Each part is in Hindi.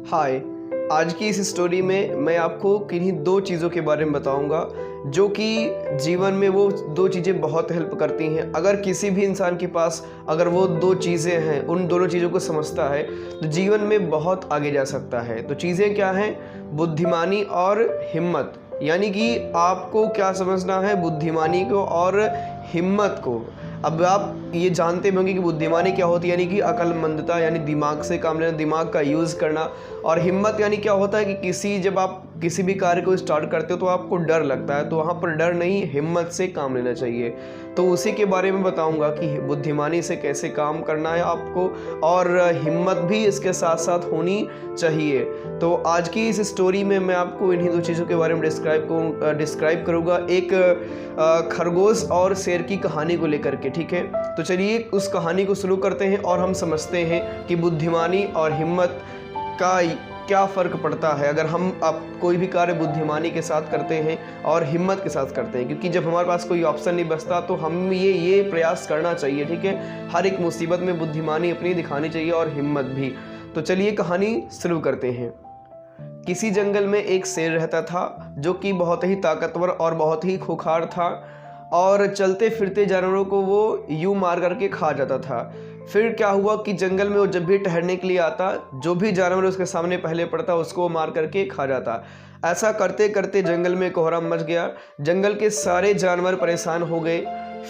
हाय। आज की इस स्टोरी में मैं आपको किन्हीं दो चीज़ों के बारे में बताऊंगा जो कि जीवन में वो दो चीज़ें बहुत हेल्प करती हैं। अगर किसी भी इंसान के पास अगर वो दो चीज़ें हैं, उन दोनों चीज़ों को समझता है तो जीवन में बहुत आगे जा सकता है। तो चीज़ें क्या हैं? बुद्धिमानी और हिम्मत। यानी कि आपको क्या समझना है, बुद्धिमानी को और हिम्मत को। अब आप ये जानते होंगे कि बुद्धिमानी क्या होती है, यानी कि अक्लमंदता, यानी दिमाग से काम लेना, दिमाग का यूज़ करना। और हिम्मत यानी क्या होता है कि जब आप किसी भी कार्य को स्टार्ट करते हो तो आपको डर लगता है, तो वहाँ पर डर नहीं, हिम्मत से काम लेना चाहिए। तो उसी के बारे में बताऊंगा कि बुद्धिमानी से कैसे काम करना है आपको, और हिम्मत भी इसके साथ साथ होनी चाहिए। तो आज की इस स्टोरी में मैं आपको इन्हीं दो चीज़ों के बारे में डिस्क्राइब करूँगा, एक खरगोश और शेर की कहानी को लेकर के। ठीक है, तो चलिए उस कहानी को शुरू करते हैं और हम समझते हैं कि बुद्धिमानी और हिम्मत का क्या फ़र्क पड़ता है अगर हम कोई भी कार्य बुद्धिमानी के साथ करते हैं और हिम्मत के साथ करते हैं। क्योंकि जब हमारे पास कोई ऑप्शन नहीं बचता तो हम ये प्रयास करना चाहिए। ठीक है, हर एक मुसीबत में बुद्धिमानी अपनी दिखानी चाहिए और हिम्मत भी। तो चलिए कहानी शुरू करते हैं। किसी जंगल में एक शेर रहता था जो कि बहुत ही ताकतवर और बहुत ही खूंखार था, और चलते फिरते जानवरों को वो यूं मार करके खा जाता था। फिर क्या हुआ कि जंगल में वो जब भी ठहरने के लिए आता, जो भी जानवर उसके सामने पहले पड़ता उसको वो मार करके खा जाता। ऐसा करते करते जंगल में कोहराम मच गया। जंगल के सारे जानवर परेशान हो गए।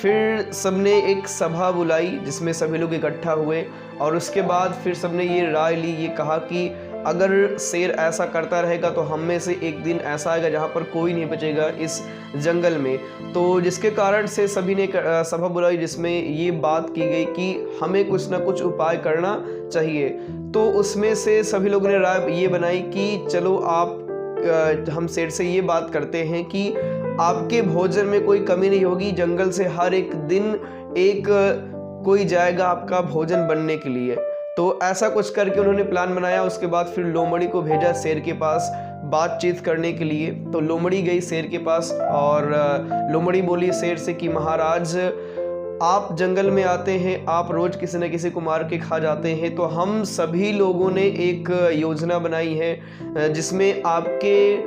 फिर सबने एक सभा बुलाई जिसमें सभी लोग इकट्ठा हुए, और उसके बाद फिर सबने ये राय ली, ये कहा कि अगर शेर ऐसा करता रहेगा तो हम में से एक दिन ऐसा आएगा जहाँ पर कोई नहीं बचेगा इस जंगल में। तो जिसके कारण से सभी ने सभा बुलाई जिसमें ये बात की गई कि हमें कुछ ना कुछ उपाय करना चाहिए। तो उसमें से सभी लोगों ने राय ये बनाई कि चलो हम शेर से ये बात करते हैं कि आपके भोजन में कोई कमी नहीं होगी। जंगल से हर एक दिन कोई जाएगा आपका भोजन बनने के लिए। तो ऐसा कुछ करके उन्होंने प्लान बनाया। उसके बाद फिर लोमड़ी को भेजा शेर के पास बातचीत करने के लिए। तो लोमड़ी गई शेर के पास और लोमड़ी बोली शेर से कि महाराज, आप जंगल में आते हैं, आप रोज किसी न किसी को मार के खा जाते हैं, तो हम सभी लोगों ने एक योजना बनाई है जिसमें आपके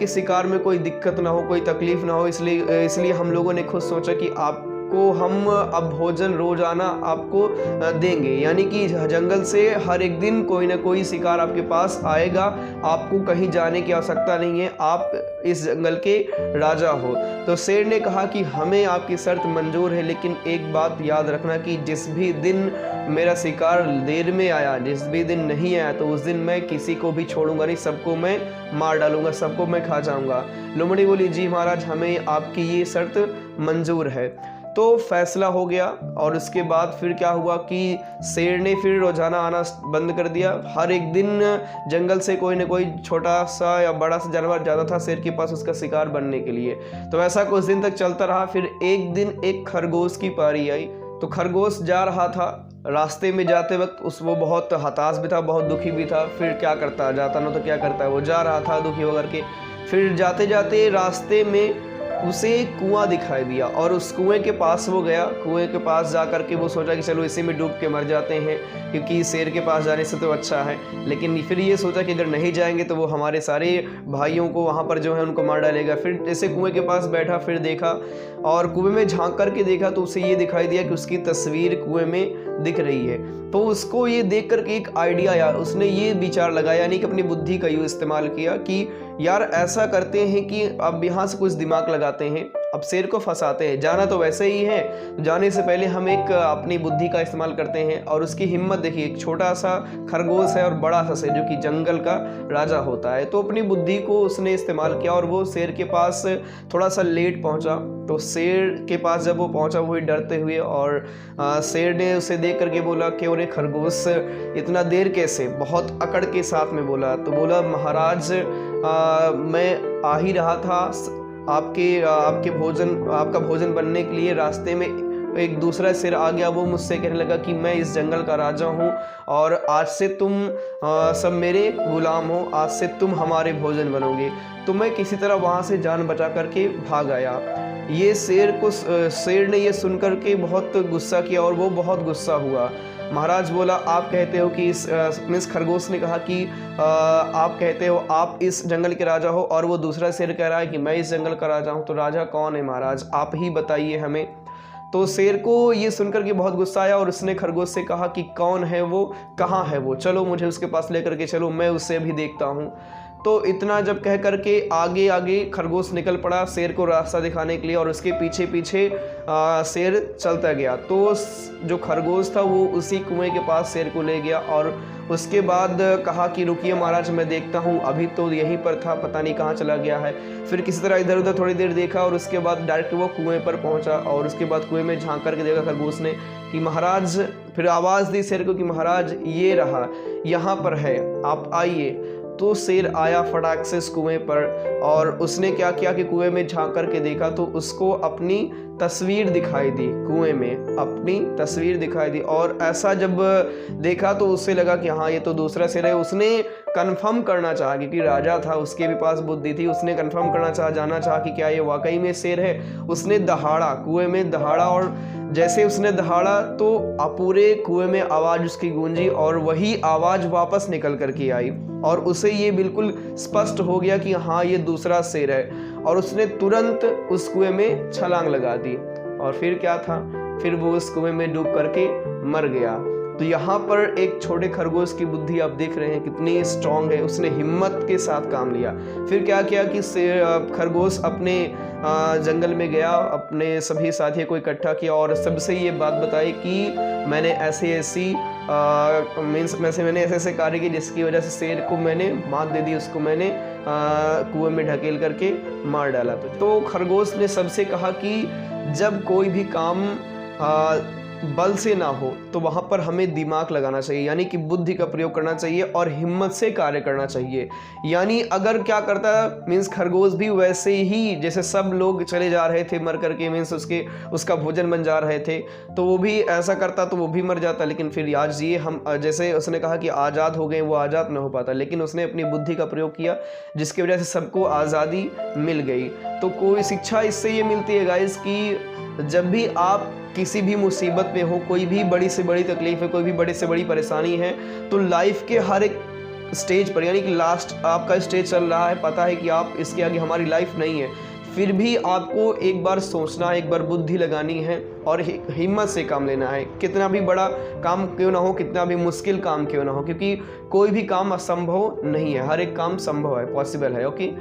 शिकार में कोई दिक्कत ना हो, कोई तकलीफ ना हो। इसलिए हम लोगों ने खुद सोचा कि आपको हम अब भोजन रोजाना आपको देंगे। यानी कि जंगल से हर एक दिन कोई ना कोई शिकार आपके पास आएगा, आपको कहीं जाने की आवश्यकता नहीं है, आप इस जंगल के राजा हो। तो शेर ने कहा कि हमें आपकी शर्त मंजूर है, लेकिन एक बात याद रखना कि जिस भी दिन मेरा शिकार देर में आया, जिस भी दिन नहीं आया, तो उस दिन मैं किसी को भी छोड़ूंगा नहीं, सबको मैं मार डालूंगा, सबको मैं खा जाऊंगा। लोमड़ी बोली जी महाराज, हमें आपकी ये शर्त मंजूर है। तो फैसला हो गया। और उसके बाद फिर क्या हुआ कि शेर ने फिर रोजाना आना बंद कर दिया। हर एक दिन जंगल से कोई ना कोई छोटा सा या बड़ा सा जानवर जाता था शेर के पास उसका शिकार बनने के लिए। तो ऐसा कुछ दिन तक चलता रहा। फिर एक दिन एक खरगोश की पारी आई। तो खरगोश जा रहा था, रास्ते में जाते वक्त वो बहुत हताश भी था, बहुत दुखी भी था। फिर क्या करता, जाता ना तो क्या करता है, वो जा रहा था दुखी होकर के। फिर जाते जाते रास्ते में उसे एक कुआं दिखाई दिया, और उस कुएं के पास वो गया। कुएं के पास जा कर के वो सोचा कि चलो इसी में डूब के मर जाते हैं, क्योंकि शेर के पास जाने से तो अच्छा है। लेकिन फिर ये सोचा कि अगर नहीं जाएंगे तो वो हमारे सारे भाइयों को वहाँ पर जो है उनको मार डालेगा। फिर जैसे कुएं के पास बैठा, फिर देखा और कुएं में झांक करके देखा तो उसे ये दिखाई दिया कि उसकी तस्वीर कुएं में दिख रही है। तो उसको ये देख करके एक आइडिया आया, उसने ये विचार लगाया, यानी कि अपनी बुद्धि का यूज इस्तेमाल किया कि यार ऐसा करते हैं कि अब यहाँ से कुछ दिमाग लगाते हैं, अब शेर को फंसाते हैं। जाना तो वैसे ही है, जाने से पहले हम एक अपनी बुद्धि का इस्तेमाल करते हैं। और उसकी हिम्मत देखिए, एक छोटा सा खरगोश है और बड़ा सा शेर जो कि जंगल का राजा होता है। तो अपनी बुद्धि को उसने इस्तेमाल किया और वो शेर के पास थोड़ा सा लेट पहुंचा। तो शेर के पास जब वो पहुंचा, वो डरते हुए, और शेर ने उसे देख करके बोला कि अरे खरगोश, इतना देर कैसे? बहुत अकड़ के साथ में बोला। तो बोला महाराज, मैं आ ही रहा था आपका भोजन बनने के लिए। रास्ते में एक दूसरा शेर आ गया, वो मुझसे कहने लगा कि मैं इस जंगल का राजा हूँ और आज से तुम सब मेरे गुलाम हो, आज से तुम हमारे भोजन बनोगे। तो मैं किसी तरह वहाँ से जान बचा करके भाग आया। ये शेर ने ये सुन करके बहुत गुस्सा किया और वो बहुत गुस्सा हुआ। महाराज बोला आप कहते हो कि मिस खरगोश ने कहा कि आप कहते हो आप इस जंगल के राजा हो, और वो दूसरा शेर कह रहा है कि मैं इस जंगल का राजा हूँ। तो राजा कौन है महाराज, आप ही बताइए हमें। तो शेर को ये सुनकर के बहुत गुस्सा आया और उसने खरगोश से कहा कि कौन है वो, कहाँ है वो, चलो मुझे उसके पास लेकर के चलो, मैं उससे भी देखता हूँ। तो इतना जब कह करके आगे आगे खरगोश निकल पड़ा शेर को रास्ता दिखाने के लिए, और उसके पीछे पीछे शेर चलता गया। तो जो खरगोश था वो उसी कुएं के पास शेर को ले गया, और उसके बाद कहा कि रुकिए महाराज मैं देखता हूँ, अभी तो यहीं पर था, पता नहीं कहाँ चला गया है। फिर किसी तरह इधर उधर थोड़ी देर देखा और उसके बाद डायरेक्ट वो कुएं पर पहुँचा, और उसके बाद कुएं में झांक करके देखा खरगोश ने कि महाराज, फिर आवाज़ दी शेर को कि महाराज ये रहा, यहाँ पर है, आप आइए। तो शेर आया फटाक से इस कुएं पर, और उसने क्या किया कि कुएं में झांक करके देखा तो उसको अपनी तस्वीर दिखाई दी, कुएं में अपनी तस्वीर दिखाई दी। और ऐसा जब देखा तो उससे लगा कि हाँ ये तो दूसरा शेर है। उसने कंफर्म करना चाहा, क्योंकि राजा था, उसके भी पास बुद्धि थी, उसने कंफर्म करना चाहा, जानना चाहा कि क्या ये वाकई में शेर है। उसने दहाड़ा, कुएं में दहाड़ा, और जैसे उसने दहाड़ा तो पूरे कुएं में आवाज़ उसकी गूंजी, और वही आवाज़ वापस निकल कर के आई, और उसे ये बिल्कुल स्पष्ट हो गया कि हाँ ये दूसरा शेर है। और उसने तुरंत उस कुएं में छलांग लगा दी, और फिर क्या था, फिर वो उस कुएं में डूब करके मर गया। तो यहाँ पर एक छोटे खरगोश की बुद्धि आप देख रहे हैं कितनी स्ट्रांग है, उसने हिम्मत के साथ काम लिया। फिर क्या किया कि खरगोश अपने जंगल में गया, अपने सभी साथियों को इकट्ठा किया और सबसे ये बात बताई कि मैंने ऐसे ऐसे कार्य किए जिसकी वजह से शेर को मैंने मात दे दी, उसको मैंने कुएं में ढकेल करके मार डाला। तो खरगोश ने सबसे कहा कि जब कोई भी काम बल से ना हो तो वहाँ पर हमें दिमाग लगाना चाहिए, यानी कि बुद्धि का प्रयोग करना चाहिए और हिम्मत से कार्य करना चाहिए। यानी अगर क्या करता मीन्स खरगोश भी वैसे ही, जैसे सब लोग चले जा रहे थे मर करके, मीन्स उसका भोजन बन जा रहे थे, तो वो भी ऐसा करता तो वो भी मर जाता। लेकिन फिर आज ये हम, जैसे उसने कहा कि आज़ाद हो गए, वो आज़ाद न हो पाता, लेकिन उसने अपनी बुद्धि का प्रयोग किया जिसकी वजह से सबको आज़ादी मिल गई। तो कोई शिक्षा इससे ये मिलती है गाइस कि जब भी आप किसी भी मुसीबत में हो, कोई भी बड़ी से बड़ी तकलीफ है, कोई भी बड़ी से बड़ी परेशानी है, तो लाइफ के हर एक स्टेज पर, यानी कि लास्ट आपका स्टेज चल रहा है, पता है कि आप इसके आगे हमारी लाइफ नहीं है, फिर भी आपको एक बार सोचना है, एक बार बुद्धि लगानी है और हिम्मत से काम लेना है। कितना भी बड़ा काम क्यों ना हो, कितना भी मुश्किल काम क्यों ना हो, क्योंकि कोई भी काम असंभव नहीं है, हर एक काम संभव है, पॉसिबल है। ओके।